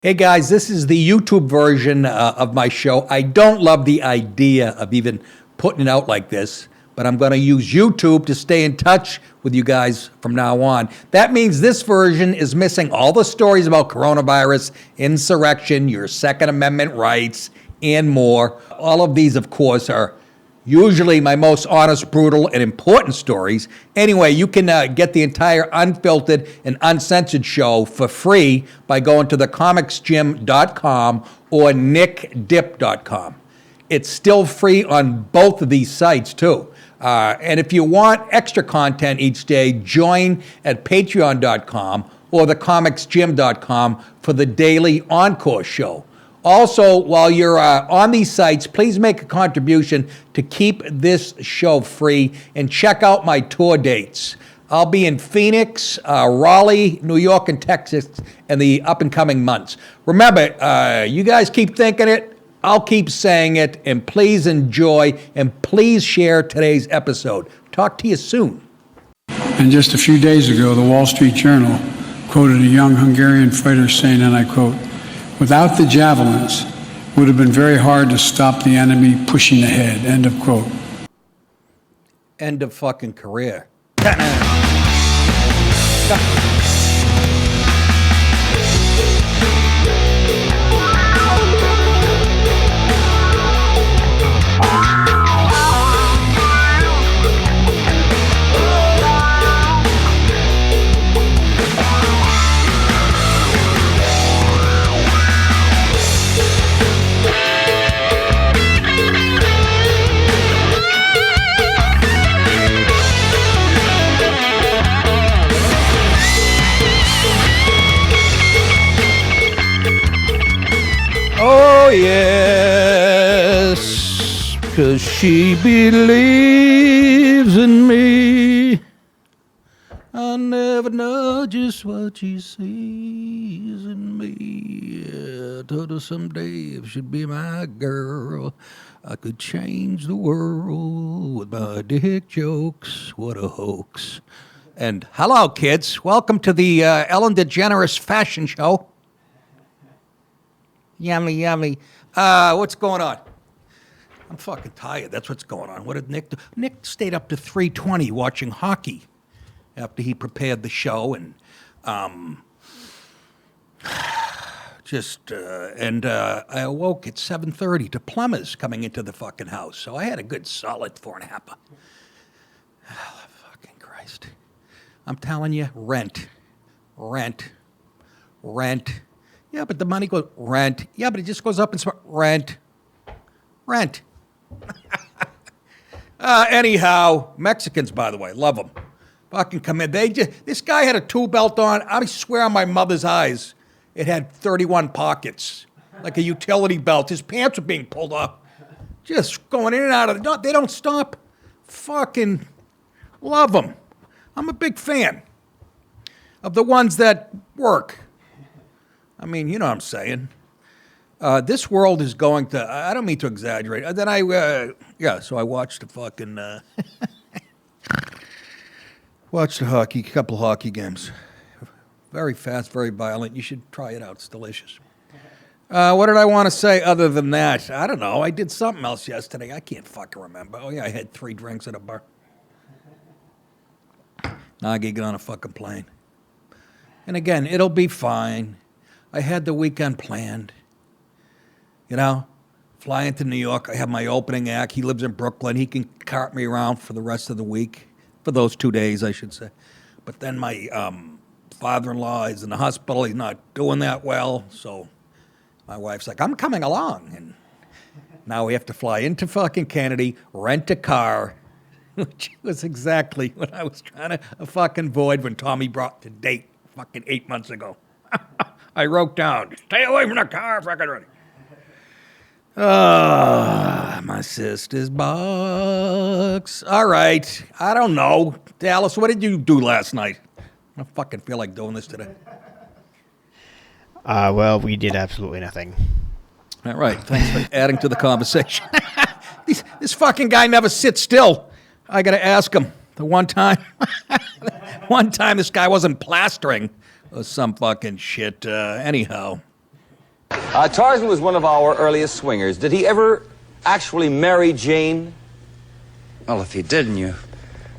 Hey guys, this is the YouTube version of my show. I don't love the idea of even putting it out like this, but I'm going to use YouTube to stay in touch with you guys from now on. That means this version is missing all the stories about coronavirus, insurrection, your Second Amendment rights, and more. All of these, of course, are usually my most honest, brutal, and important stories. Anyway, you can get the entire unfiltered and uncensored show for free by going to thecomicsgym.com or nickdip.com. It's still free on both of these sites, too. And if you want extra content each day, join at patreon.com or thecomicsgym.com for the daily Encore show. Also, while you're on these sites, please make a contribution to keep this show free and check out my tour dates. I'll be in Phoenix, Raleigh, New York, and Texas in the up-and-coming months. Remember, you guys keep thinking it, I'll keep saying it, and please enjoy, and please share today's episode. Talk to you soon. And just a few days ago, the Wall Street Journal quoted a young Hungarian fighter saying, and I quote, "Without the javelins, it would have been very hard to stop the enemy pushing ahead," end of quote. End of fucking career. Oh, yes, 'cause she believes in me. I never know just what she sees in me. Yeah, I told her someday if she'd be my girl, I could change the world with my dick jokes. What a hoax. And hello, kids. Welcome to the Ellen DeGeneres Fashion Show. Yummy, yummy. What's going on? I'm fucking tired. That's what's going on. What did Nick do? Nick stayed up to 3:20 watching hockey after he prepared the show, and I awoke at 7:30 to plumbers coming into the fucking house. So I had a good solid 4.5. Oh, fucking Christ. I'm telling you, rent. Yeah, but the money goes, rent. Yeah, but it just goes up and rent. Anyhow, Mexicans, by the way, love them. Fucking come in. This guy had a tool belt on. I swear on my mother's eyes, it had 31 pockets, like a utility belt. His pants were being pulled up, just going in and out of they don't stop. Fucking love them. I'm a big fan of the ones that work. I mean, you know what I'm saying. This world is going to, I don't mean to exaggerate. Then so I watched the fucking, watched a couple hockey games. Very fast, very violent. You should try it out. It's delicious. What did I want to say other than that? I don't know. I did something else yesterday. I can't fucking remember. Oh, yeah, I had 3 drinks at a bar. Now I get on a fucking plane. And again, it'll be fine. I had the weekend planned, fly into New York. I have my opening act. He lives in Brooklyn. He can cart me around for the rest of the week, for those 2 days, I should say. But then my father-in-law is in the hospital. He's not doing that well. So my wife's like, I'm coming along. And now we have to fly into fucking Kennedy, rent a car, which was exactly what I was trying to fucking avoid when Tommy brought to date fucking 8 months ago. I wrote down, stay away from the car, fucking ready. My sister's box. All right. I don't know. Dallas, what did you do last night? I don't fucking feel like doing this today. Well, we did absolutely nothing. All right. Thanks for adding to the conversation. This fucking guy never sits still. I got to ask him. The one time this guy wasn't plastering or some fucking shit. Anyhow, Tarzan was one of our earliest swingers. Did he ever actually marry Jane? Well, if he didn't, you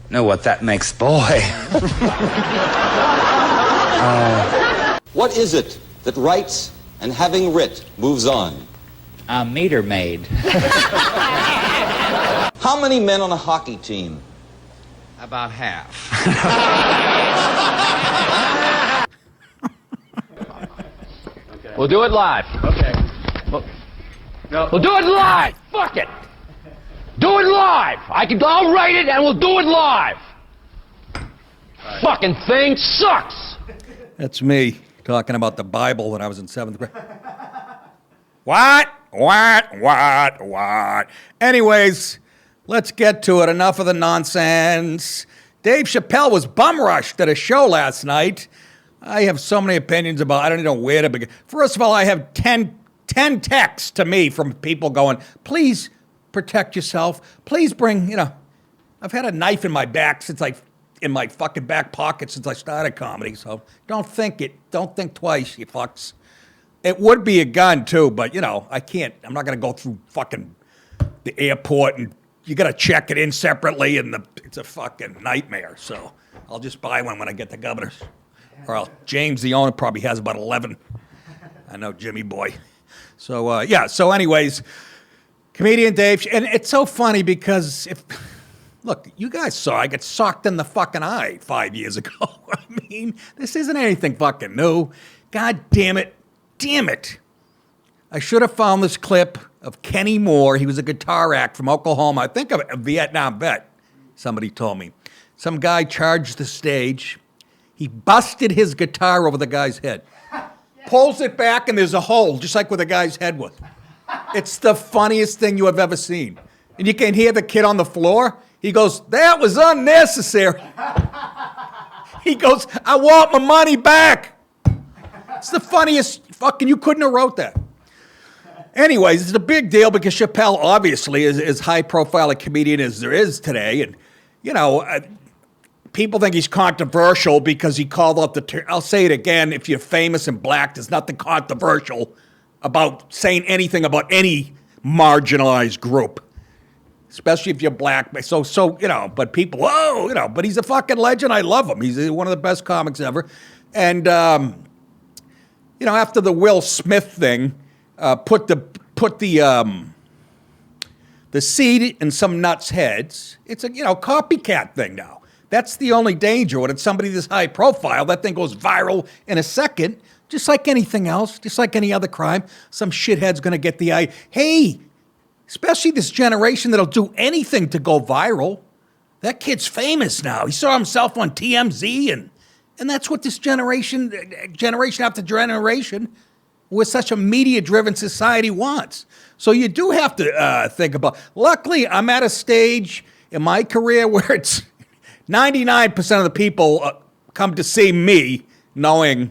know what that makes boy. What is it that writes and having writ moves on? A meter maid. How many men on a hockey team? About half. We'll do it live. Okay. We'll do it live. Fuck it. Do it live. I'll write it and we'll do it live. Fucking thing sucks. That's me talking about the Bible when I was in 7th grade. What? Anyways, let's get to it. Enough of the nonsense. Dave Chappelle was bum rushed at a show last night. I have so many opinions about, I don't even know where to begin. First of all, I have 10 texts to me from people going, please protect yourself. Please bring, I've had a knife in my back in my fucking back pocket since I started comedy. So don't think twice, you fucks. It would be a gun too, but I can't, I'm not going to go through fucking the airport and you got to check it in separately and it's a fucking nightmare. So I'll just buy one when I get to Governor's. Or James, the owner, probably has about 11. I know Jimmy boy. So, so anyways, comedian Dave, and it's so funny because look, you guys saw I get socked in the fucking eye 5 years ago. I mean, this isn't anything fucking new. God damn it. I should have found this clip of Kenny Moore. He was a guitar act from Oklahoma. I think a Vietnam vet, somebody told me. Some guy charged the stage. He busted his guitar over the guy's head. Pulls it back and there's a hole, just like where the guy's head was. It's the funniest thing you have ever seen. And you can hear the kid on the floor. He goes, that was unnecessary. He goes, I want my money back. It's the funniest fucking, you couldn't have wrote that. Anyways, it's a big deal because Chappelle obviously is as high profile a comedian as there is today. And, people think he's controversial because he called out I'll say it again, if you're famous and black, there's nothing controversial about saying anything about any marginalized group. Especially if you're black. So but people, but he's a fucking legend. I love him. He's one of the best comics ever. And, after the Will Smith thing, put the seed in some nuts' heads. It's a, copycat thing now. That's the only danger. When it's somebody this high profile, that thing goes viral in a second, just like anything else, just like any other crime. Some shithead's going to get the eye. Hey, especially this generation that'll do anything to go viral. That kid's famous now. He saw himself on TMZ, and that's what this generation after generation, with such a media-driven society wants. So you do have to think about. Luckily, I'm at a stage in my career where it's 99% of the people come to see me knowing,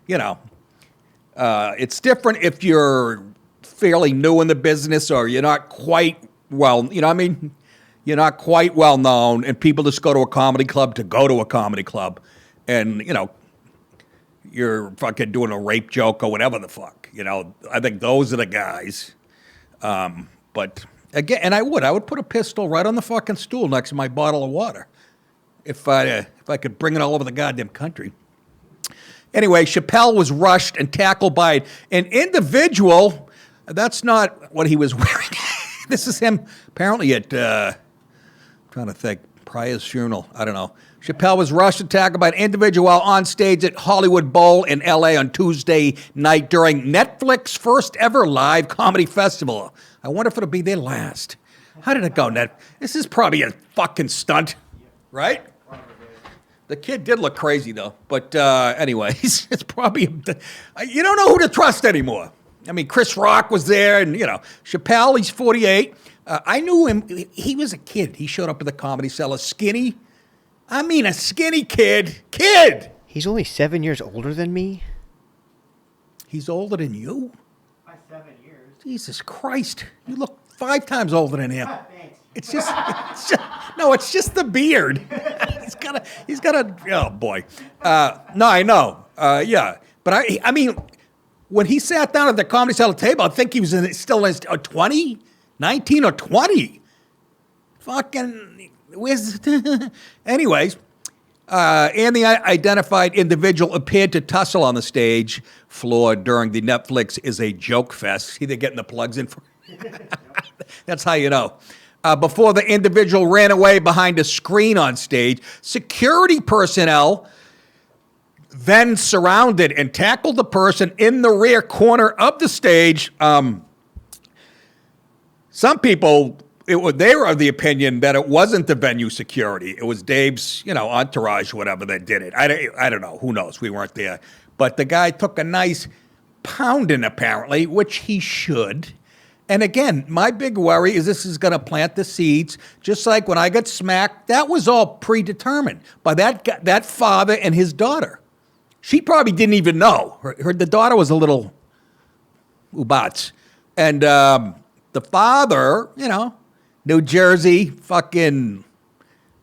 it's different if you're fairly new in the business or you're not quite well, you're not quite well known and people just go to a comedy club to go to a comedy club and, you're fucking doing a rape joke or whatever the fuck, I think those are the guys. But again, and I would put a pistol right on the fucking stool next to my bottle of water. If I could bring it all over the goddamn country. Anyway, Chappelle was rushed and tackled by an individual. That's not what he was wearing. This is him apparently at, trying to think, Pryor's funeral. I don't know. Chappelle was rushed and tackled by an individual while on stage at Hollywood Bowl in L.A. on Tuesday night during Netflix's first ever live comedy festival. I wonder if it'll be their last. How did it go, Ned? This is probably a fucking stunt, right? The kid did look crazy, though. But anyways, it's probably, you don't know who to trust anymore. I mean, Chris Rock was there, and, Chappelle, he's 48. I knew him. He was a kid. He showed up at the Comedy Cellar skinny. I mean, a skinny kid. He's only 7 years older than me. He's older than you? By 7 years. Jesus Christ. You look 5 times older than him. Thanks. It's just the beard. he's got a, oh boy. No, I know. Yeah. But I mean, when he sat down at the Comedy Cellar table, I think he was still in 20, 19 or 20. Fucking, where's, anyways. And the identified individual appeared to tussle on the stage floor during the Netflix Is a Joke Fest. See, they're getting the plugs in for That's how you know. Before the individual ran away behind a screen on stage, security personnel then surrounded and tackled the person in the rear corner of the stage. Some people, they were of the opinion that it wasn't the venue security. It was Dave's, entourage, whatever, that did it. I don't know. Who knows? We weren't there. But the guy took a nice pounding, apparently, which he should. And again, my big worry is this is going to plant the seeds, just like when I got smacked. That was all predetermined by that father and his daughter. She probably didn't even know. The daughter was a little ubats. And the father, New Jersey, fucking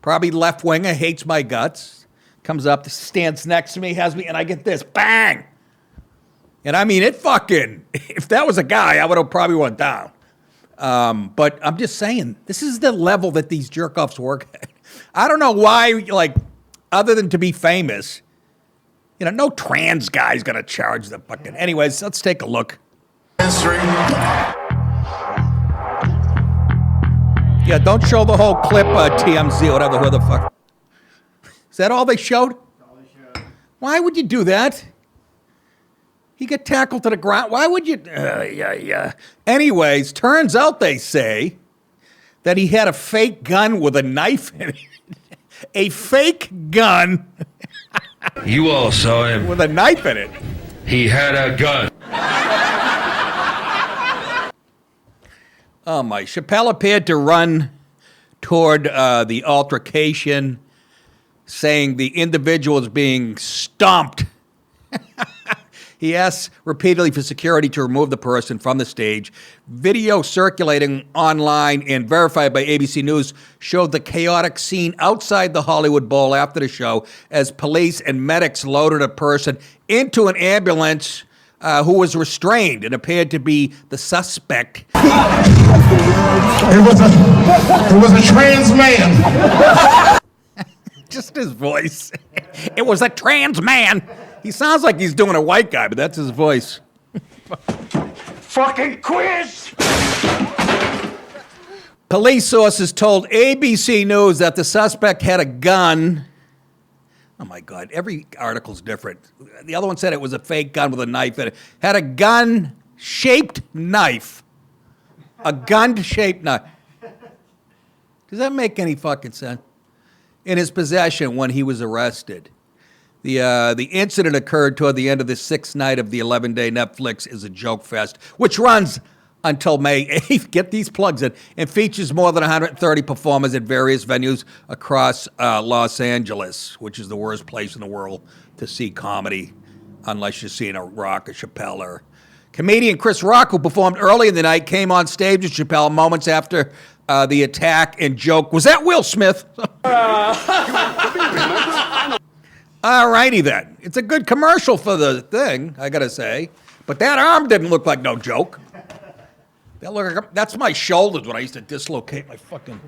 probably left-winger, hates my guts, comes up, stands next to me, has me, and I get this, bang! And I mean, if that was a guy, I would have probably went down. But I'm just saying, this is the level that these jerk-offs work at. I don't know why, other than to be famous, no trans guy's going to charge the fucking... Anyways, let's take a look. Yeah, don't show the whole clip, TMZ, whatever, who the fuck. Is that all they showed? Why would you do that? He got tackled to the ground. Why would you? Yeah. Anyways, turns out they say that he had a fake gun with a knife in it. A fake gun. You all saw him. With a knife in it. He had a gun. Oh my. Chappelle appeared to run toward the altercation, saying the individual is being stomped. He asked repeatedly for security to remove the person from the stage. Video circulating online and verified by ABC News showed the chaotic scene outside the Hollywood Bowl after the show as police and medics loaded a person into an ambulance who was restrained and appeared to be the suspect. It was a trans man. Just his voice. It was a trans man. He sounds like he's doing a white guy, but that's his voice. Fucking quiz! Police sources told ABC News that the suspect had a gun. Oh my God, every article's different. The other one said it was a fake gun with a knife in it. Had a gun-shaped knife. A gun-shaped knife. Does that make any fucking sense? In his possession when he was arrested. The incident occurred toward the end of the sixth night of the 11-day Netflix Is a Joke Fest, which runs until May 8th. Get these plugs in. And features more than 130 performers at various venues across Los Angeles, which is the worst place in the world to see comedy, unless you're seeing a Rock or Chappelle. Or comedian Chris Rock, who performed early in the night, came on stage with Chappelle moments after the attack and joke. Was that Will Smith? All righty then. It's a good commercial for the thing, I gotta say. But that arm didn't look like no joke. That's my shoulders when I used to dislocate my fucking...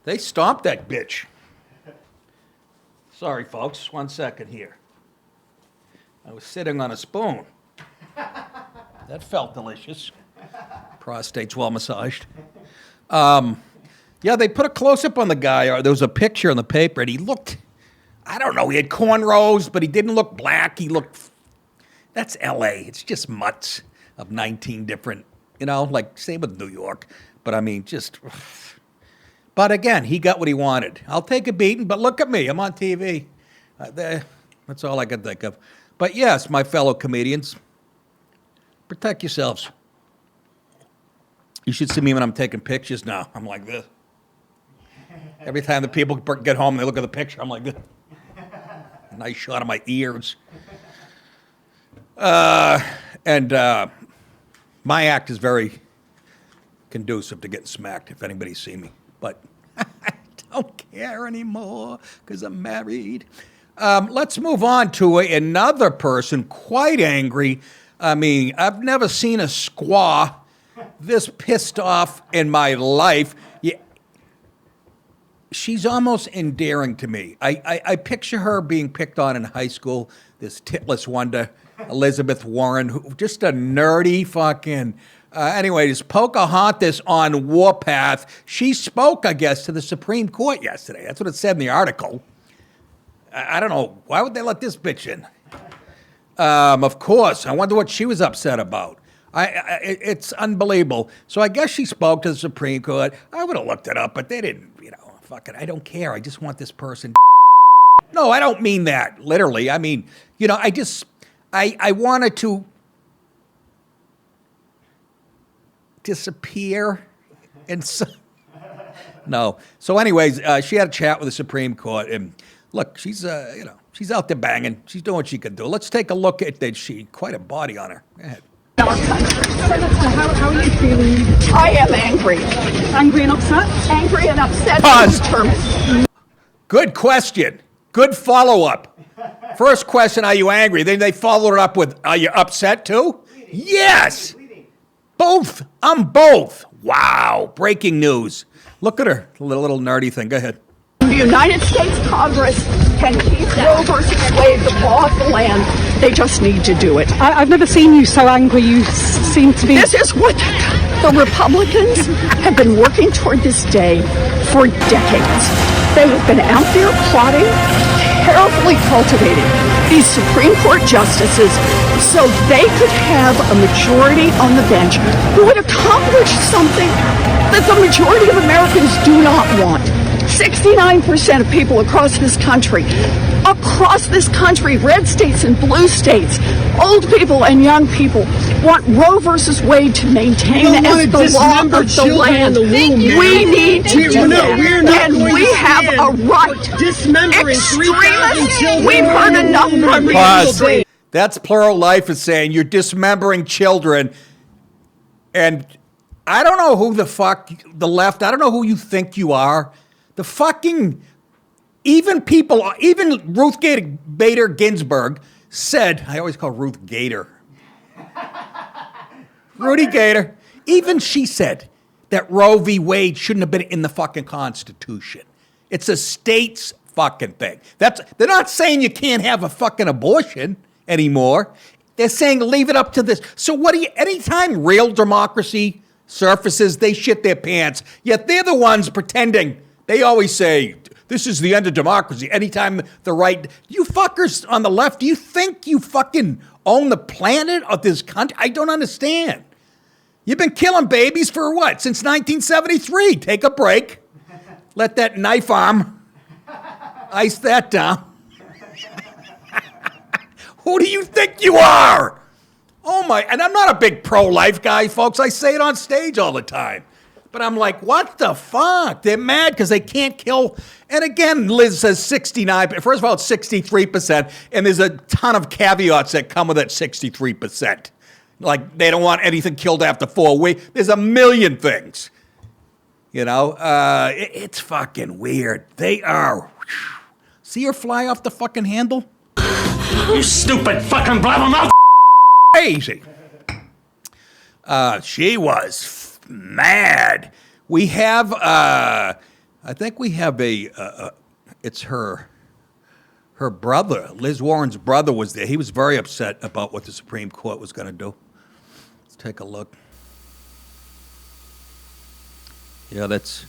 They stomped that bitch. Sorry, folks. 1 second here. I was sitting on a spoon. That felt delicious. Prostate's well massaged. Yeah, they put a close-up on the guy. Or there was a picture in the paper, and he looked... I don't know, he had cornrows, but he didn't look black. He looked, that's L.A. It's just mutts of 19 different, same with New York. But I mean, but again, he got what he wanted. I'll take a beating, but look at me. I'm on TV. That's all I can think of. But yes, my fellow comedians, protect yourselves. You should see me when I'm taking pictures now. I'm like this. Every time the people get home and they look at the picture, I'm like this. Nice shot of my ears. And my act is very conducive to getting smacked if anybody see me. But I don't care anymore because I'm married. Let's move on to another person quite angry I mean, I've never seen a squaw this pissed off in my life. Yeah. She's almost endearing to me. I picture her being picked on in high school, this titless wonder, Elizabeth Warren, who just a nerdy fucking... anyway, this Pocahontas on Warpath. She spoke, I guess, to the Supreme Court yesterday. That's what it said in the article. I don't know. Why would they let this bitch in? Of course. I wonder what she was upset about. It's unbelievable. So I guess she spoke to the Supreme Court. I would have looked it up, but they didn't, fuck it. I don't care. I just want this person. No, I don't mean that, literally. I mean, I wanted to disappear and so... No. So anyways, she had a chat with the Supreme Court, and look, she's, she's out there banging. She's doing what she can do. Let's take a look at that. She quite a body on her. Go ahead. How are you feeling? I am angry. Angry and upset? Angry and upset. Pause. Good question. Good follow-up. First question, are you angry? Then they followed it up with, are you upset too? Yes. Both. I'm both. Wow. Breaking news. Look at her. The little nerdy thing. Go ahead. The United States Congress can keep Roe versus Wade, the law of the land. They just need to do it. I've never seen you so angry. You seem to be... This is what the Republicans have been working toward this day for decades. They have been out there plotting, carefully cultivating these Supreme Court justices so they could have a majority on the bench who would accomplish something that the majority of Americans do not want. 69% of people across this country, red states and blue states, old people and young people, want Roe versus Wade to maintain as the law of the land. We need to do that, and we have a right. Extremists, we've heard enough from you. Pause. That's plural life is saying you're dismembering children, and I don't know who the fuck, the left, I don't know who you think you are. The fucking, even Ruth Bader Ginsburg said, I always call Ruth Gator. Rudy Gator. Even she said that Roe v. Wade shouldn't have been in the fucking Constitution. It's a state's fucking thing. They're not saying you can't have a fucking abortion anymore. They're saying leave it up to this. So anytime real democracy surfaces, they shit their pants. Yet they're the ones pretending. They always say, this is the end of democracy. Anytime the right... You fuckers on the left, do you think you fucking own the planet of this country? I don't understand. You've been killing babies for what? Since 1973. Take a break. Let that knife arm ice that down. Who do you think you are? Oh my... And I'm not a big pro-life guy, folks. I say it on stage all the time. But I'm like, what the fuck? They're mad because they can't kill. And again, Liz says 69. First of all, it's 63%. And there's a ton of caveats that come with that 63%. Like, they don't want anything killed after 4 weeks. There's a million things. It's fucking weird. They are. See her fly off the fucking handle? You stupid fucking blabbermouth! Crazy. She was mad. We have, I think we have it's her brother, Liz Warren's brother was there. He was very upset about what the Supreme Court was going to do. Let's take a look. Yeah, that's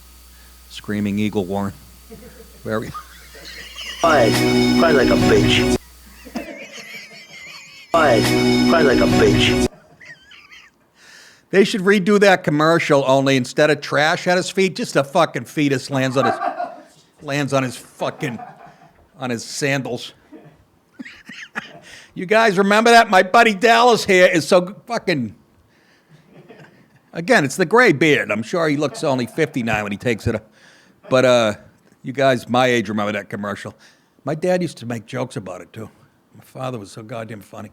Screaming Eagle Warren. Very. Cry like a bitch. Cry like a bitch. They should redo that commercial, only instead of trash at his feet, just a fucking fetus lands on his sandals. You guys remember that? My buddy Dallas here is so fucking... Again, it's the gray beard. I'm sure he looks only 59 when he takes it. But you guys my age remember that commercial. My dad used to make jokes about it, too. My father was so goddamn funny.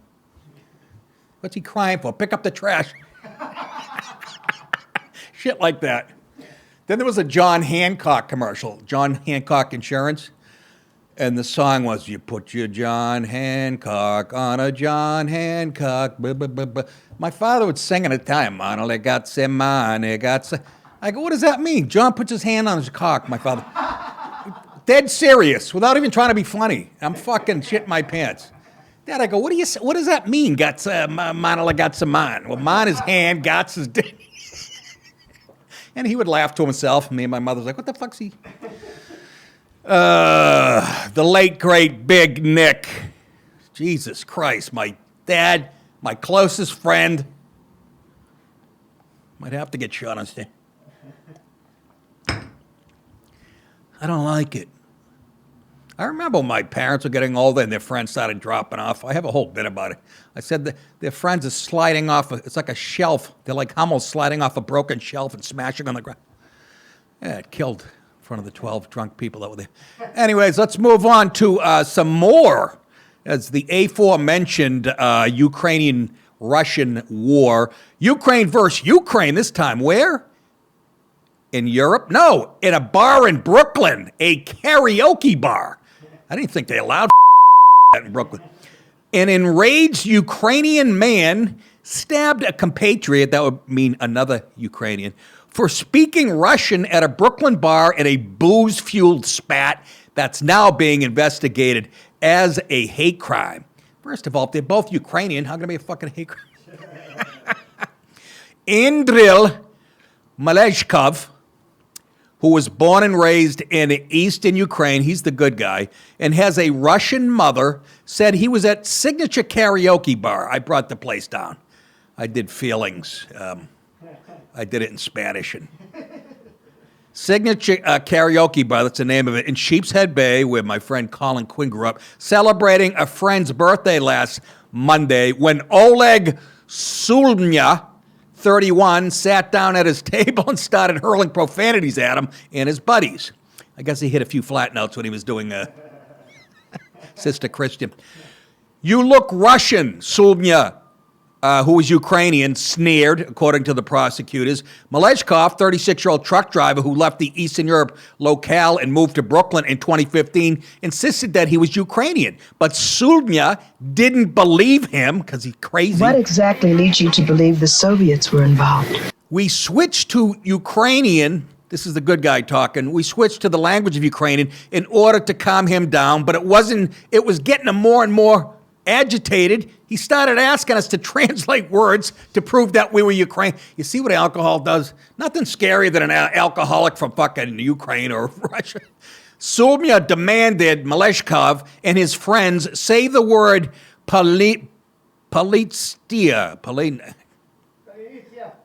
What's he crying for? Pick up the trash. Shit like that. Then there was a John Hancock commercial, John Hancock Insurance. And the song was, you put your John Hancock on a John Hancock. Blah, blah, blah, blah. My father would sing at a time, mano le gatse mane gatse. I go, what does that mean? John puts his hand on his cock, my father. Dead serious, without even trying to be funny. I'm fucking shitting my pants. Dad, I go, what does that mean? Gatse mane le gatse man. Well, man is hand, gats is dick. And he would laugh to himself. Me and my mother's like, what the fuck's he? The late, great Big Nick. Jesus Christ, my dad, my closest friend. Might have to get shot on stage. I don't like it. I remember when my parents were getting older and their friends started dropping off. I have a whole bit about it. I said that their friends are sliding off. It's like a shelf. They're like Hummels sliding off a broken shelf and smashing on the ground. Yeah, it killed in front of the 12 drunk people that were there. Anyways, let's move on to some more. As the aforementioned Ukrainian-Russian war. Ukraine versus Ukraine this time. Where? In Europe? No, in a bar in Brooklyn, a karaoke bar. I didn't think they allowed that in Brooklyn. An enraged Ukrainian man stabbed a compatriot, that would mean another Ukrainian, for speaking Russian at a Brooklyn bar in a booze-fueled spat that's now being investigated as a hate crime. First of all, if they're both Ukrainian, how can it be a fucking hate crime? Andril Maleshkov, who was born and raised in eastern Ukraine, he's the good guy, and has a Russian mother, said he was at Signature Karaoke Bar. I brought the place down. I did feelings. I did it in Spanish. And Signature Karaoke Bar, that's the name of it, in Sheepshead Bay, where my friend Colin Quinn grew up, celebrating a friend's birthday last Monday when Oleg Sulnya, 31, sat down at his table and started hurling profanities at him and his buddies. I guess he hit a few flat notes when he was doing Sister Christian. You look Russian, Sulnya, who was Ukrainian, sneered, according to the prosecutors. Maleshkov, 36-year-old truck driver who left the Eastern Europe locale and moved to Brooklyn in 2015, insisted that he was Ukrainian. But Sulnya didn't believe him because he's crazy. What exactly leads you to believe the Soviets were involved? We switched to Ukrainian. This is the good guy talking. We switched to the language of Ukrainian in order to calm him down, but it was getting him more and more agitated. He started asking us to translate words to prove that we were Ukraine. You see what alcohol does? Nothing scarier than an alcoholic from fucking Ukraine or Russia. Sulnya demanded Maleshkov and his friends say the word Politsia.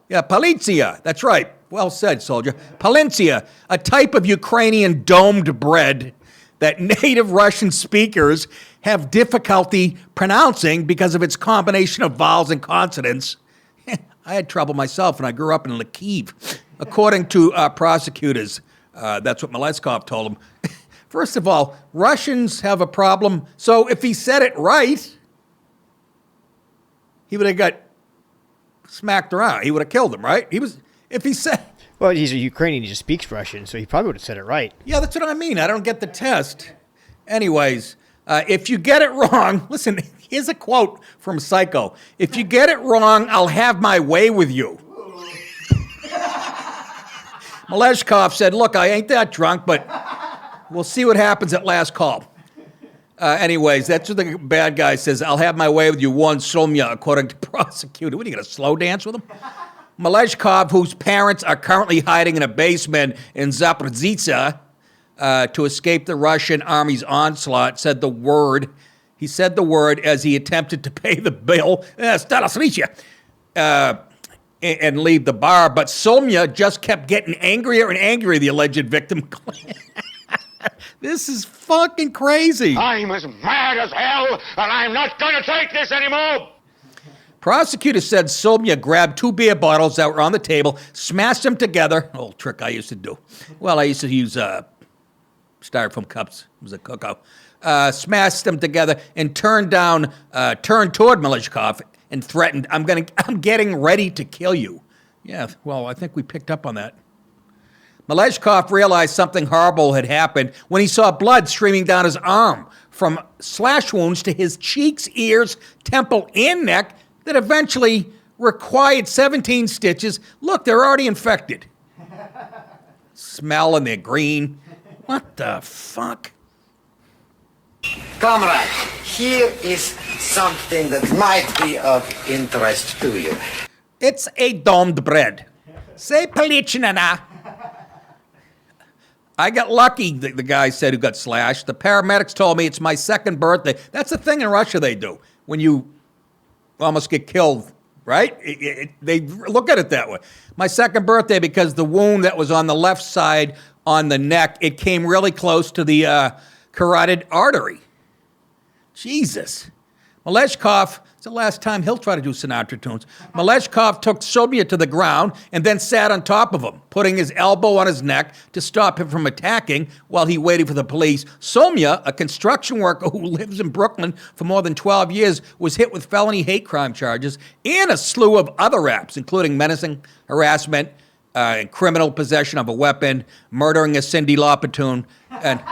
Yeah, Politsia. That's right. Well said, soldier. Politsia, a type of Ukrainian domed bread that native Russian speakers have difficulty pronouncing because of its combination of vowels and consonants. I had trouble myself when I grew up in Lviv. According to prosecutors, that's what Maleshkov told him. First of all, Russians have a problem. So if he said it right, he would have got smacked around. He would have killed him, right? If he said... Well, he's a Ukrainian. He just speaks Russian, so he probably would have said it right. Yeah, that's what I mean. I don't get the test. Anyways, if you get it wrong, listen, here's a quote from Psycho. If you get it wrong, I'll have my way with you. Maleshkov said, look, I ain't that drunk, but we'll see what happens at last call. Anyways, that's what the bad guy says. I'll have my way with you, warned Sulnya, according to prosecutor. What, are you going to slow dance with him? Maleshkov, whose parents are currently hiding in a basement in Zaporizhzhia to escape the Russian army's onslaught, said the word. He said the word as he attempted to pay the bill, and leave the bar. But Sulnya just kept getting angrier and angrier, the alleged victim claimed. This is fucking crazy. I'm as mad as hell, and I'm not going to take this anymore. Prosecutors said Sulnya grabbed 2 beer bottles that were on the table, smashed them together. Old trick I used to do. Well, I used to use styrofoam cups. It was a cookout. Smashed them together and turned toward Maleshkov and threatened, I'm getting ready to kill you. Yeah, well, I think we picked up on that. Maleshkov realized something horrible had happened when he saw blood streaming down his arm from slash wounds to his cheeks, ears, temple, and neck that eventually required 17 stitches. Look, they're already infected. Smell and they're green. What the fuck? Comrade, here is something that might be of interest to you. It's a domed bread. Say Palichinana. I got lucky, the guy said, who got slashed. The paramedics told me it's my second birthday. That's the thing in Russia they do. When you almost get killed, right? They look at it that way. My second birthday because the wound that was on the left side on the neck, it came really close to the carotid artery. Jesus. Maleshkov, it's the last time he'll try to do Sinatra tunes. Maleshkov took Sobia to the ground and then sat on top of him, putting his elbow on his neck to stop him from attacking while he waited for the police. Somya, a construction worker who lives in Brooklyn for more than 12 years, was hit with felony hate crime charges and a slew of other raps, including menacing, harassment, criminal possession of a weapon, murdering a Cyndi Lauper, and...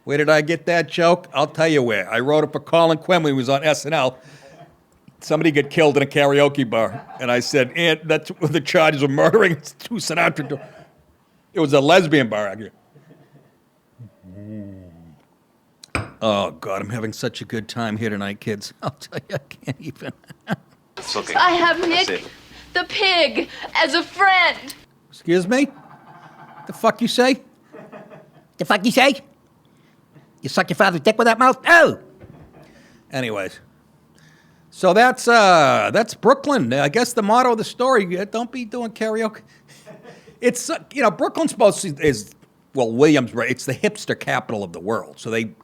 Where did I get that joke? I'll tell you where. I wrote it for Colin Quinn when he was on SNL. Somebody got killed in a karaoke bar. And I said, and that's what the charges of murdering two Sinatra. It was a lesbian bar, actually. Oh, God, I'm having such a good time here tonight, kids. I'll tell you, I can't even. It's okay. I have Nick, the pig, as a friend. Excuse me? The fuck you say? The fuck you say? You suck your father's dick with that mouth? Oh! Anyways. So that's Brooklyn. I guess the motto of the story, don't be doing karaoke. It's, Brooklyn's supposed to is, well, Williamsburg, it's the hipster capital of the world. So they,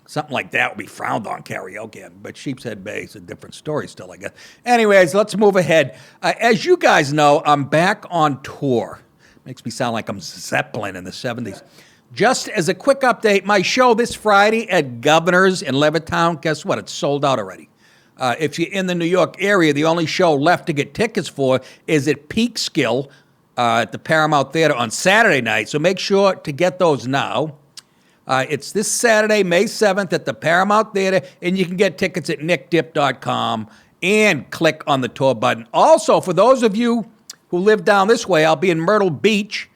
something like that would be frowned on karaoke. But Sheepshead Bay is a different story still, I guess. Anyways, let's move ahead. As you guys know, I'm back on tour. Makes me sound like I'm Zeppelin in the 70s. Just as a quick update, my show this Friday at Governor's in Levittown, guess what? It's sold out already. If you're in the New York area, the only show left to get tickets for is at Peekskill at the Paramount Theater on Saturday night. So make sure to get those now. It's this Saturday, May 7th at the Paramount Theater, and you can get tickets at nickdip.com and click on the tour button. Also, for those of you who live down this way, I'll be in Myrtle Beach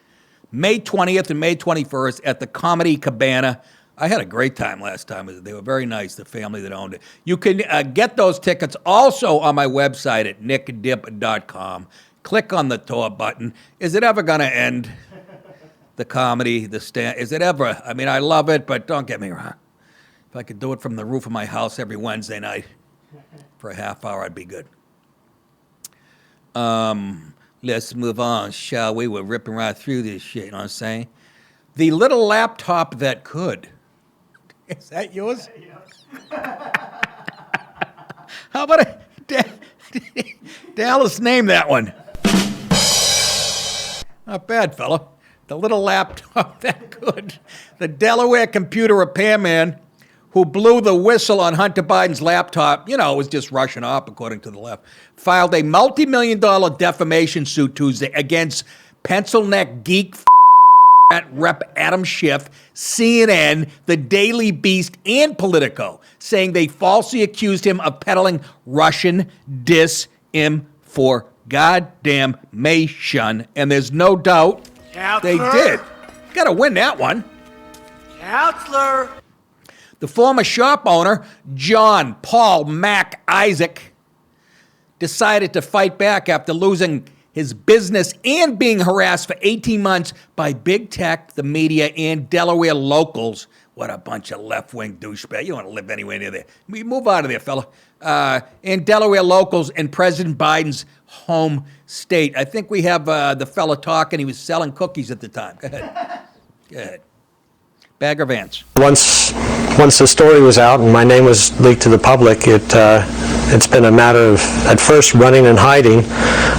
May 20th and May 21st at the Comedy Cabana. I had a great time last time. They were very nice, the family that owned it. You can get those tickets also on my website at nickdip.com. Click on the tour button. Is it ever going to end, the comedy, the stand? Is it ever? I mean, I love it, but don't get me wrong. If I could do it from the roof of my house every Wednesday night for a half hour, I'd be good. Let's move on, shall we? We're ripping right through this shit, you know what I'm saying? The little laptop that could. Is that yours? How about Dallas, name that one. Not bad, fella. The little laptop that could. The Delaware computer repairman who blew the whistle on Hunter Biden's laptop, was just rushing off, according to the left, filed a multi-million-dollar defamation suit Tuesday against pencil neck geek Rep. Adam Schiff, CNN, The Daily Beast, and Politico, saying they falsely accused him of peddling Russian disinformation. And there's no doubt they did. Got to win that one. Counselor! The former shop owner, John Paul Mac Isaac, decided to fight back after losing his business and being harassed for 18 months by big tech, the media, and Delaware locals. What a bunch of left-wing douchebags. You don't want to live anywhere near there. Move out of there, fella. And Delaware locals in President Biden's home state. I think we have the fella talking. He was selling cookies at the time. Go ahead. Go ahead. Bagger Vance. Once the story was out and my name was leaked to the public, it's been a matter of, at first, running and hiding,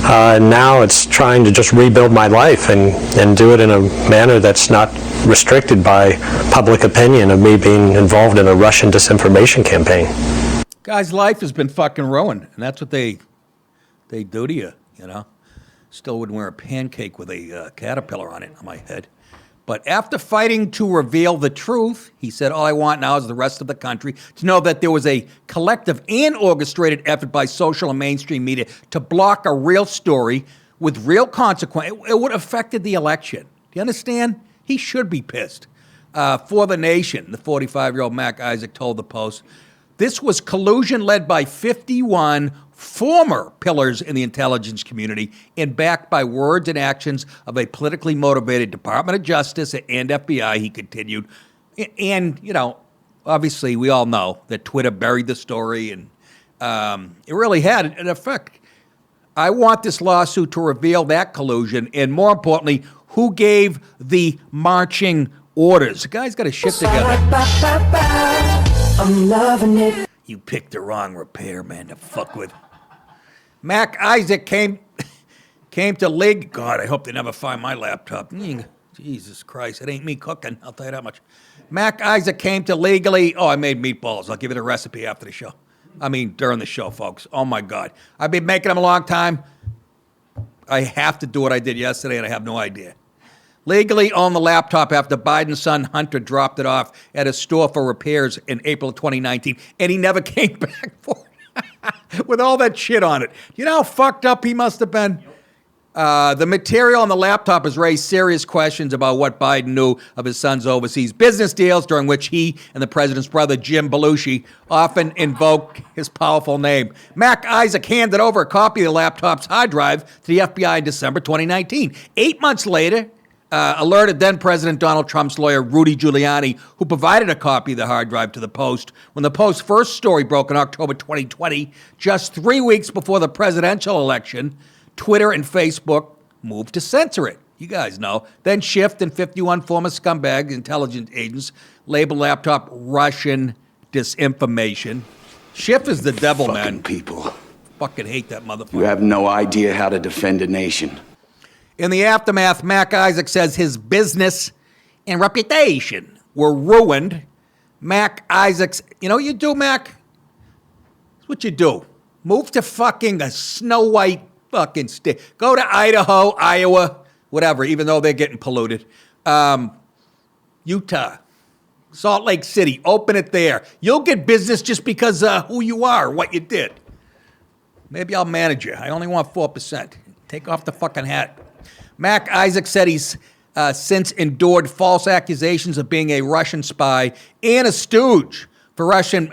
and now it's trying to just rebuild my life and do it in a manner that's not restricted by public opinion of me being involved in a Russian disinformation campaign. Guy's life has been fucking ruined, and that's what they do to you, Still wouldn't wear a pancake with a caterpillar on it on my head. But after fighting to reveal the truth, he said, all I want now is the rest of the country to know that there was a collective and orchestrated effort by social and mainstream media to block a real story with real consequence. It would have affected the election. Do you understand? He should be pissed. For the nation, the 45-year-old Mac Isaac told the Post, this was collusion led by 51 former pillars in the intelligence community and backed by words and actions of a politically motivated Department of Justice and FBI, he continued. And, you know, obviously we all know that Twitter buried the story, and it really had an effect. I want this lawsuit to reveal that collusion and, more importantly, who gave the marching orders. The guy's got his shit together. I'm loving it. You picked the wrong repairman to fuck with. Mac Isaac came to League. God, I hope they never find my laptop. Jesus Christ, it ain't me cooking. I'll tell you that much. Mac Isaac came to legally. Oh, I made meatballs. I'll give you the recipe after the show. I mean, during the show, folks. Oh my God, I've been making them a long time. I have to do what I did yesterday, and I have no idea. Legally owned the laptop after Biden's son Hunter dropped it off at a store for repairs in April 2019, and he never came back for it. With all that shit on it. You know how fucked up he must have been? The material on the laptop has raised serious questions about what Biden knew of his son's overseas business deals, during which he and the president's brother, Jim Belushi, often invoked his powerful name. Mac Isaac handed over a copy of the laptop's hard drive to the FBI in December 2019. 8 months later, alerted then-President Donald Trump's lawyer, Rudy Giuliani, who provided a copy of the hard drive to the Post. When the Post's first story broke in October 2020, just 3 weeks before the presidential election, Twitter and Facebook moved to censor it. You guys know. Then Schiff and 51 former scumbag intelligence agents labeled laptop Russian disinformation. Schiff is the devil, man. People. Fucking hate that motherfucker. You have no idea how to defend a nation. In the aftermath, Mac Isaac says his business and reputation were ruined. Mac Isaac's, you know what you do, Mac? That's what you do. Move to fucking a Snow White fucking state. Go to Idaho, Iowa, whatever, even though they're getting polluted. Utah, Salt Lake City, open it there. You'll get business just because who you are, what you did. Maybe I'll manage you. I only want 4%. Take off the fucking hat. Mac Isaac said he's since endured false accusations of being a Russian spy and a stooge for Russian,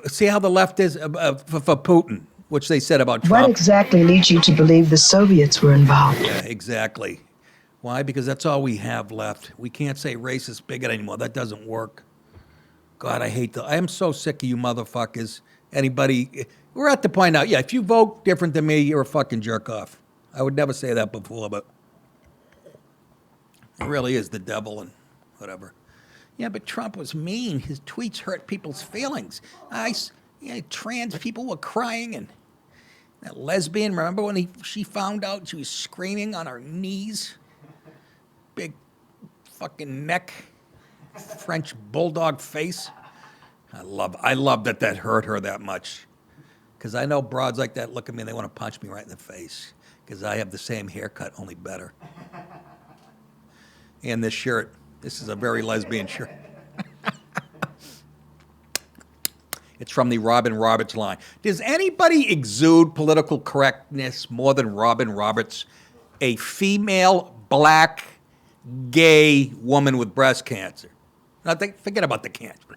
see how the left is, for Putin, which they said about Trump. What exactly leads you to believe the Soviets were involved? Yeah, exactly. Why? Because that's all we have left. We can't say racist bigot anymore. That doesn't work. God, I hate I am so sick of you motherfuckers. Anybody, we're at the point now, yeah, if you vote different than me, you're a fucking jerk off. I would never say that before, but it really is the devil and whatever. Yeah, but Trump was mean. His tweets hurt people's feelings. Trans people were crying, and that lesbian, remember when she found out she was screaming on her knees? Big fucking neck, French bulldog face. I love that hurt her that much. Because I know broads like that look at me and they want to punch me right in the face. Because I have the same haircut, only better. And this shirt. This is a very lesbian shirt. It's from the Robin Roberts line. Does anybody exude political correctness more than Robin Roberts? A female, black, gay woman with breast cancer. Now, forget about the cancer.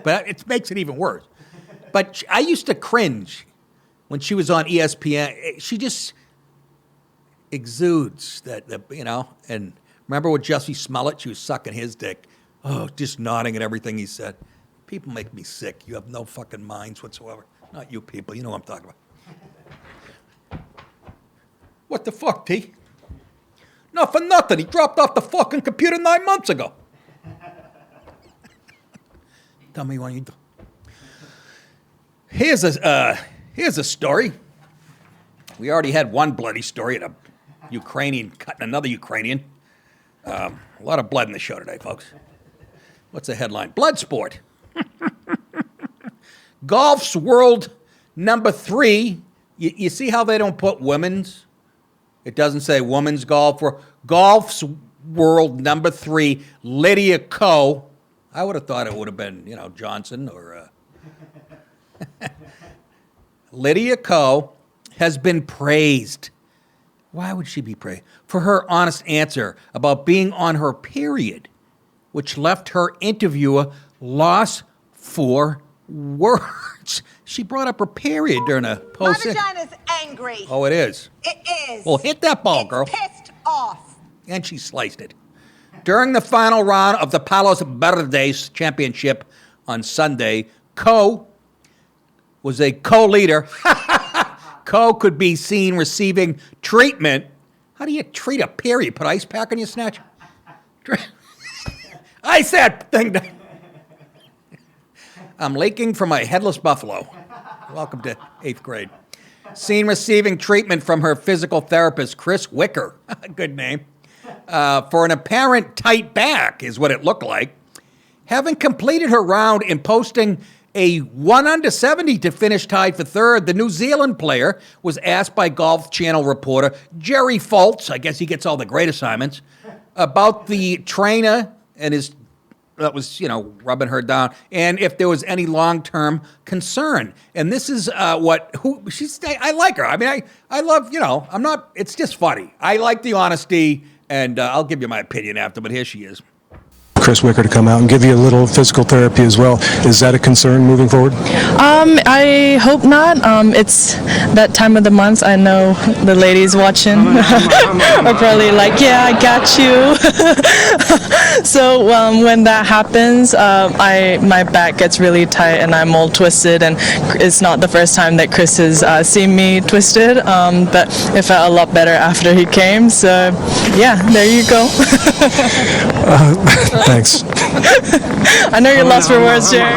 But it makes it even worse. But I used to cringe when she was on ESPN. She just exudes that, and remember with Jussie Smollett? She was sucking his dick. Oh, just nodding at everything he said. People make me sick. You have no fucking minds whatsoever. Not you people. You know what I'm talking about. What the fuck, T? No, for nothing. He dropped off the fucking computer 9 months ago. Tell me what you do. Here's a story. We already had one bloody story at a Ukrainian cutting another Ukrainian. A lot of blood in the show today, folks. What's the headline? Blood sport. Golf's world number 3. You see how they don't put women's It doesn't say women's golf. Golf's world number 3, Lydia Ko. I would have thought it would have been, Johnson or... Lydia Ko has been praised. Why would she be praised? For her honest answer about being on her period, which left her interviewer lost for words. She brought up her period during a post. My vagina's angry. Oh, it is? It is. Well, hit that ball, girl. Pissed off. And she sliced it. During the final round of the Palos Verdes Championship on Sunday, Ko was a co-leader. Ko could be seen receiving treatment. How do you treat a period? Put ice pack on your snatch? Ice that thing down. I'm leaking from my headless buffalo. Welcome to 8th grade. Seen receiving treatment from her physical therapist, Chris Wicker. Good name. For an apparent tight back is what it looked like. Having completed her round and posting a 1 under 70 to finish tied for 3rd, the New Zealand player was asked by Golf Channel reporter Jerry Foltz, I guess he gets all the great assignments, about the trainer and his, that was, rubbing her down, and if there was any long-term concern. And this is I like her. I mean, I love, I'm not, it's just funny. I like the honesty, and I'll give you my opinion after, but here she is. Chris Wicker to come out and give you a little physical therapy as well. Is that a concern moving forward? I hope not. It's that time of the month. I know the ladies watching are probably like, yeah, I got you. So when that happens, my back gets really tight and I'm all twisted, and it's not the first time that Chris has seen me twisted, but it felt a lot better after he came. So yeah, there you go. Thanks. I know you're lost for words, Jerry.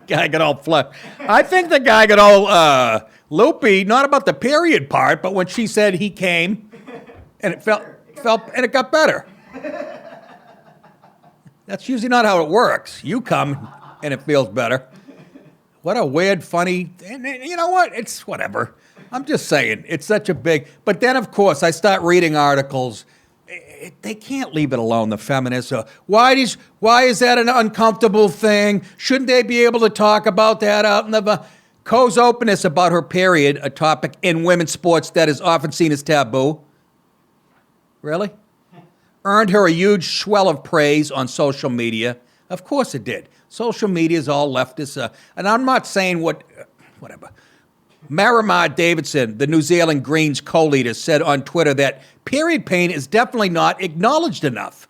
Guy got all fluff. I think the guy got all loopy, not about the period part, but when she said he came, and it felt, and it got better. That's usually not how it works. You come, and it feels better. What a weird, funny, and you know what? It's whatever. I'm just saying, it's such a big, but then of course I start reading articles. They can't leave it alone, the feminists. Why is that an uncomfortable thing? Shouldn't they be able to talk about that out in the... Ko's openness about her period, a topic in women's sports that is often seen as taboo. Really? Earned her a huge swell of praise on social media. Of course it did. Social media is all leftist. And I'm not saying whatever. Marimar Davidson, the New Zealand Greens co-leader, said on Twitter that period pain is definitely not acknowledged enough.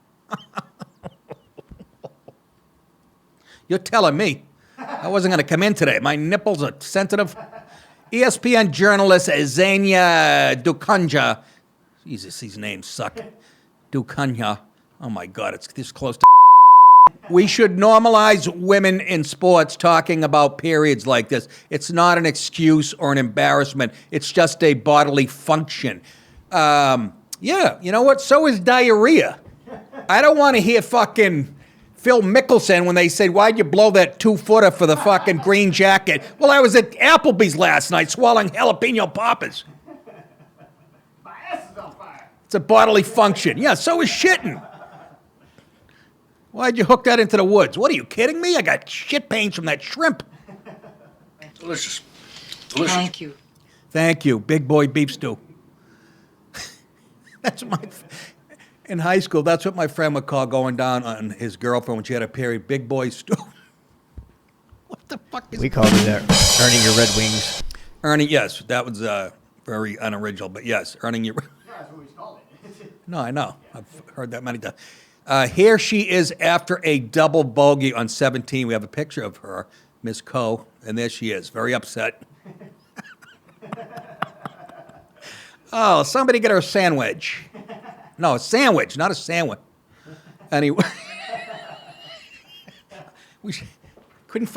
You're telling me. I wasn't going to come in today. My nipples are sensitive. ESPN journalist Xenia Dukunja. Jesus, these names suck. Dukunja. Oh my God, it's this close to... We should normalize women in sports talking about periods like this. It's not an excuse or an embarrassment. It's just a bodily function. Yeah, you know what? So is diarrhea. I don't want to hear fucking Phil Mickelson when they say, why'd you blow that 2-footer for the fucking green jacket? Well, I was at Applebee's last night swallowing jalapeno poppers. My ass is on fire. It's a bodily function. Yeah, so is shitting. Why'd you hook that into the woods? What, are you kidding me? I got shit pains from that shrimp. Delicious. Delicious. Thank you. Thank you. Big boy beef stew. In high school, that's what my friend would call going down on his girlfriend when she had a period. Big boy stew. What the fuck is We called it that. Earning your red wings. Earning, yes. That was very unoriginal, but yes, earning your... That's what we called it. No, I know. I've heard that many times. Here she is after a double bogey on 17. We have a picture of her, Miss Ko, and there she is, very upset. Oh, somebody get her a sandwich. No, a sandwich, not a sandwich. Anyway,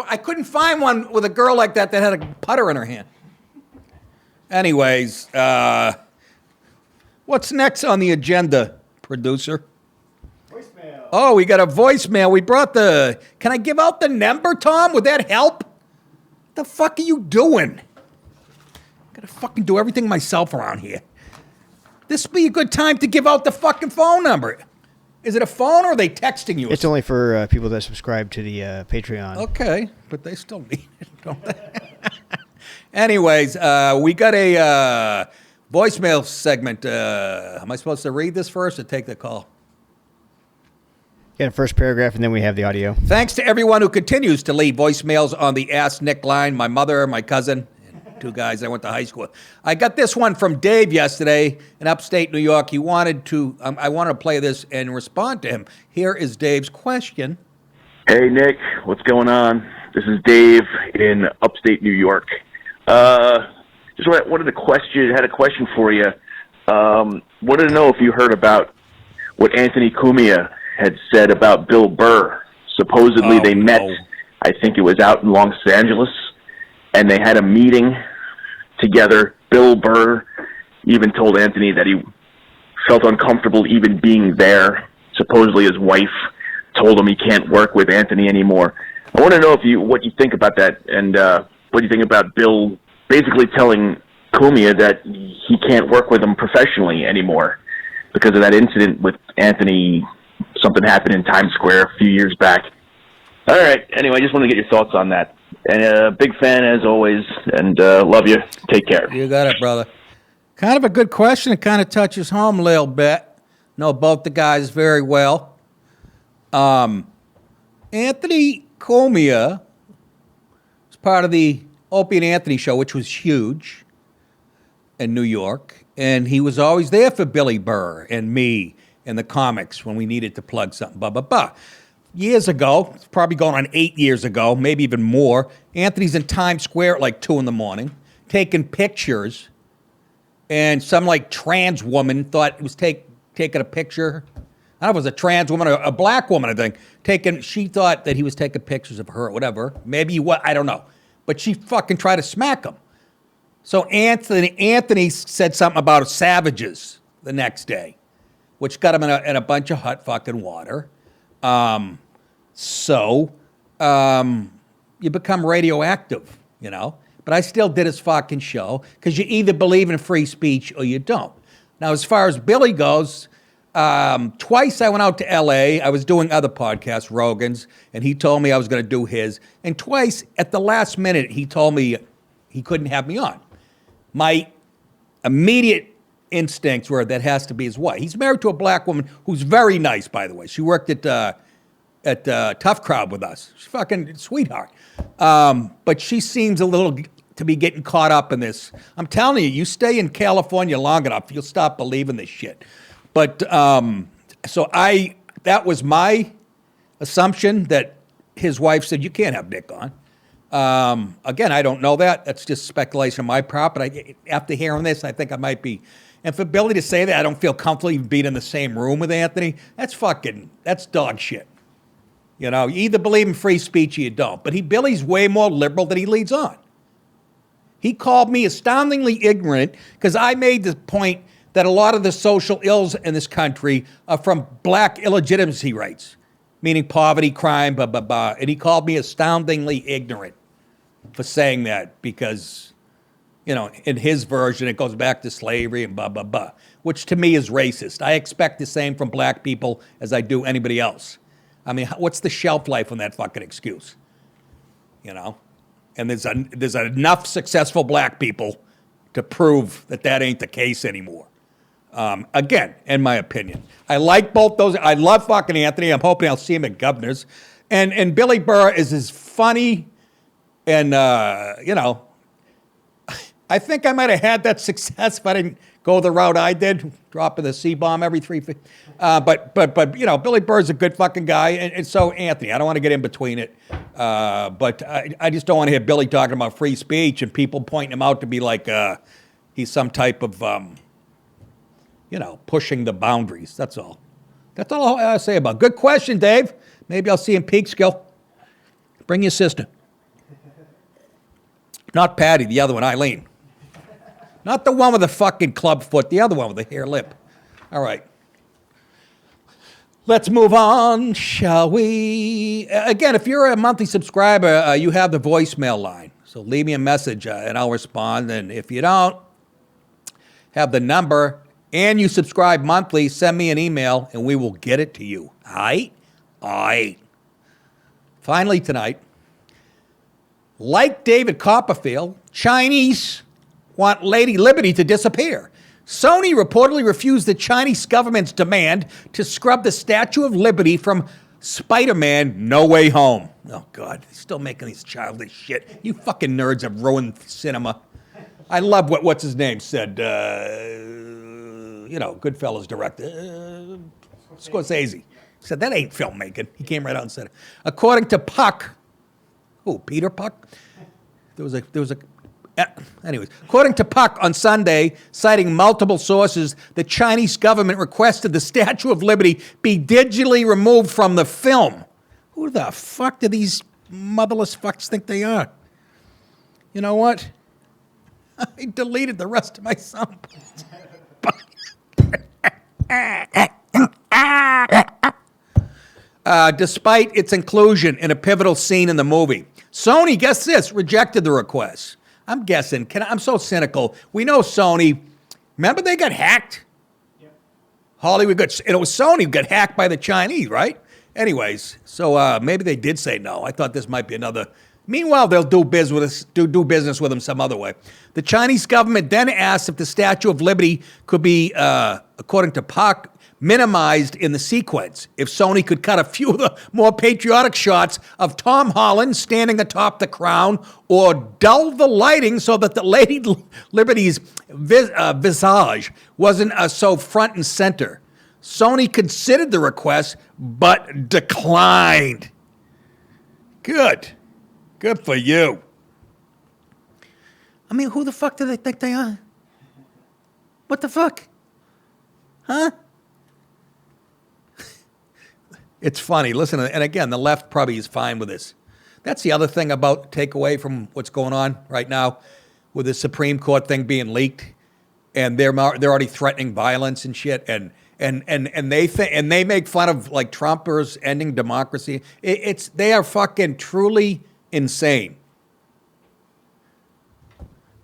I couldn't find one with a girl like that had a putter in her hand. Anyways, what's next on the agenda, producer? Voicemail. Oh, we got a voicemail. We brought the... Can I give out the number, Tom? Would that help? What the fuck are you doing? Gotta fucking do everything myself around here. This would be a good time to give out the fucking phone number. Is it a phone or are they texting you? It's only for people that subscribe to the Patreon. Okay, but they still need it, don't they? Anyways, we got a voicemail segment. Am I supposed to read this first or take the call? Yeah, the first paragraph, and then we have the audio. Thanks to everyone who continues to leave voicemails on the Ask Nick line. My mother, my cousin, and 2 guys I went to high school with. I got this one from Dave yesterday in upstate New York. He wanted to, I wanted to play this and respond to him. Here is Dave's question. Hey, Nick, what's going on? This is Dave in upstate New York. Just wanted had a question for you. Wanted to know if you heard about what Anthony Cumia had said about Bill Burr. Supposedly they met, I think it was out in Los Angeles, and they had a meeting together. Bill Burr even told Anthony that he felt uncomfortable even being there. Supposedly his wife told him he can't work with Anthony anymore. I want to know what you think about that, and what do you think about Bill basically telling Cumia that he can't work with him professionally anymore because of that incident with Anthony. Something happened in Times Square a few years back. All right. Anyway, I just want to get your thoughts on that. And big fan as always, and love you. Take care. You got it, brother. Kind of a good question. It kind of touches home a little bit. Know both the guys very well. Anthony Cumia was part of the Opie and Anthony show, which was huge in New York. And he was always there for Billy Burr and me in the comics when we needed to plug something, blah, blah, blah. Years ago, it's probably going on 8 years ago, maybe even more, Anthony's in Times Square at like 2 a.m, taking pictures, and some like trans woman thought it was taking a picture. I don't know if it was a trans woman or a black woman, I think. She thought that he was taking pictures of her or whatever. Maybe what, I don't know. But she fucking tried to smack him. So Anthony said something about savages the next day, which got him in a bunch of hot fucking water. So you become radioactive, you know. But I still did his fucking show because you either believe in free speech or you don't. Now, as far as Billy goes, twice I went out to L.A. I was doing other podcasts, Rogan's, and he told me I was going to do his. And twice, at the last minute, he told me he couldn't have me on. My immediate instincts were that has to be his wife. He's married to a black woman who's very nice, by the way. She worked at Tough Crowd with us. She's fucking sweetheart. But she seems a little to be getting caught up in this. I'm telling you, you stay in California long enough, you'll stop believing this shit. But that was my assumption that his wife said, you can't have Nick on. Again, I don't know that. That's just speculation on my part. But after hearing this, I think I might be. And for Billy to say that I don't feel comfortable even being in the same room with Anthony, that's dog shit. You know, you either believe in free speech or you don't. But Billy's way more liberal than he leads on. He called me astoundingly ignorant because I made the point that a lot of the social ills in this country are from black illegitimacy rates, meaning poverty, crime, blah, blah, blah. And he called me astoundingly ignorant for saying that because, you know, in his version, it goes back to slavery and blah, blah, blah, which to me is racist. I expect the same from black people as I do anybody else. I mean, what's the shelf life on that fucking excuse? You know? And there's enough successful black people to prove that ain't the case anymore. Again, in my opinion. I like both those. I love fucking Anthony. I'm hoping I'll see him at Governor's. And Billy Burr is as funny and, you know, I think I might have had that success if I didn't go the route I did, dropping the C-bomb every 3 feet. But you know, Billy Burr's a good fucking guy, and so Anthony. I don't want to get in between it. But I just don't want to hear Billy talking about free speech and people pointing him out to be like he's some type of, you know, pushing the boundaries. That's all. That's all I say about it. Good question, Dave. Maybe I'll see you in Peekskill. Bring your sister. Not Patty, the other one, Eileen. Not the one with the fucking club foot, the other one with the hair lip. All right. Let's move on, shall we? Again, if you're a monthly subscriber, you have the voicemail line. So leave me a message and I'll respond. And if you don't have the number and you subscribe monthly, send me an email and we will get it to you. All right? All right. Finally tonight, like David Copperfield, Chinese want Lady Liberty to disappear. Sony reportedly refused the Chinese government's demand to scrub the Statue of Liberty from Spider-Man No Way Home. Oh, God, they're still making these childish shit. You fucking nerds have ruined cinema. I love what what's his name said. Goodfellas director. Scorsese. Said, that ain't filmmaking. He came right out and said it. According to Puck. Who, Peter Puck? Anyways, according to Puck on Sunday, citing multiple sources, the Chinese government requested the Statue of Liberty be digitally removed from the film. Who the fuck do these motherless fucks think they are? You know what? I deleted the rest of my sound. Despite its inclusion in a pivotal scene in the movie, Sony, guess this, rejected the request. I'm guessing. I'm so cynical. We know Sony. Remember they got hacked? Yep. Hollywood got, and it was Sony who got hacked by the Chinese, right? Anyways, so maybe they did say no. I thought this might be another. Meanwhile, they'll do business with them some other way. The Chinese government then asked if the Statue of Liberty could be, according to Park, minimized in the sequence. If Sony could cut a few of the more patriotic shots of Tom Holland standing atop the crown, or dull the lighting so that the Lady Liberty's visage wasn't so front and center. Sony considered the request, but declined. Good. Good for you. I mean, who the fuck do they think they are? What the fuck? Huh? It's funny. Listen, and again, the left probably is fine with this. That's the other thing about takeaway from what's going on right now with the Supreme Court thing being leaked, and they're already threatening violence and shit, and they make fun of like Trumpers ending democracy. They are fucking truly insane.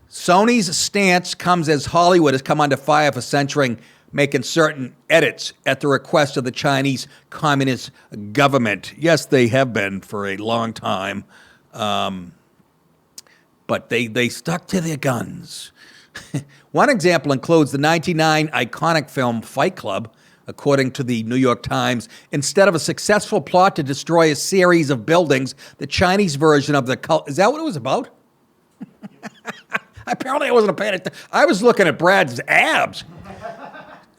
Sony's stance comes as Hollywood has come under fire for censoring making certain edits at the request of the Chinese Communist government. Yes, they have been for a long time, but they stuck to their guns. One example includes the 1999 iconic film Fight Club. According to the New York Times, instead of a successful plot to destroy a series of buildings, the Chinese version of the cult... Is that what it was about? Apparently I wasn't paying attention. I was looking at Brad's abs.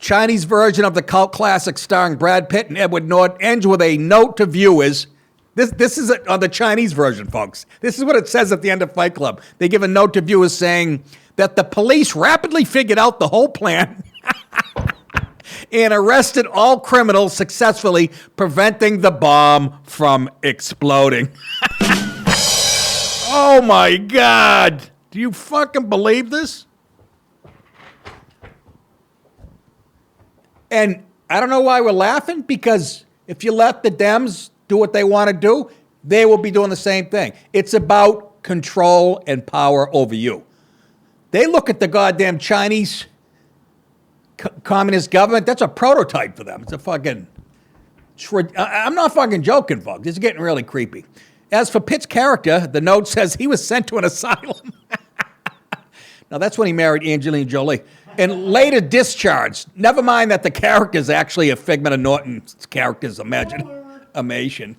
Chinese version of the cult classic starring Brad Pitt and Edward Norton ends with a note to viewers. This is on the Chinese version, folks. This is what it says at the end of Fight Club. They give a note to viewers saying that the police rapidly figured out the whole plan and arrested all criminals successfully, preventing the bomb from exploding. Oh my God. Do you fucking believe this? And I don't know why we're laughing, because if you let the Dems do what they want to do, they will be doing the same thing. It's about control and power over you. They look at the goddamn Chinese communist government. That's a prototype for them. It's a fucking... I'm not fucking joking, folks. This is getting really creepy. As for Pitt's character, the note says he was sent to an asylum. Now, that's when he married Angelina Jolie. And later discharged. Never mind that the character is actually a figment of Norton's character's imagination.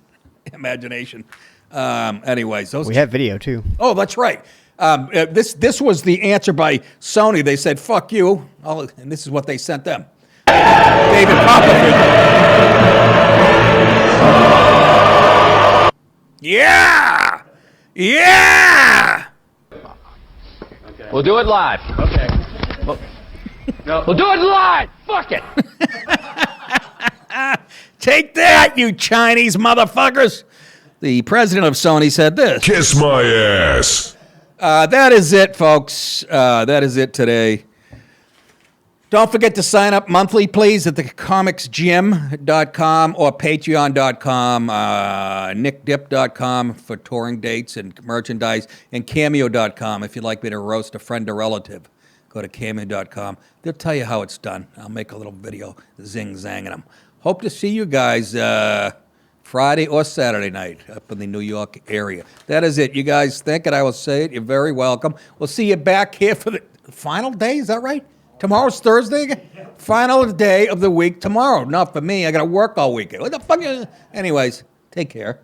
Anyways, we have video too. Oh, that's right. This was the answer by Sony. They said, fuck you. And this is what they sent them. David Copperfield. Yeah! Yeah! We'll do it live. Okay. We'll do it live! Fuck it! Take that, you Chinese motherfuckers! The president of Sony said this. Kiss my ass. That is it, folks. That is it today. Don't forget to sign up monthly, please, at thecomicsgym.com or patreon.com, nickdip.com for touring dates and merchandise, and cameo.com if you'd like me to roast a friend or relative. Go to cameo.com. They'll tell you how it's done. I'll make a little video zing-zanging them. Hope to see you guys Friday or Saturday night up in the New York area. That is it. You guys think it, I will say it. You're very welcome. We'll see you back here for the final day. Is that right? Tomorrow's Thursday again? Final day of the week tomorrow. Not for me. I got to work all weekend. What the fuck? Anyways, take care.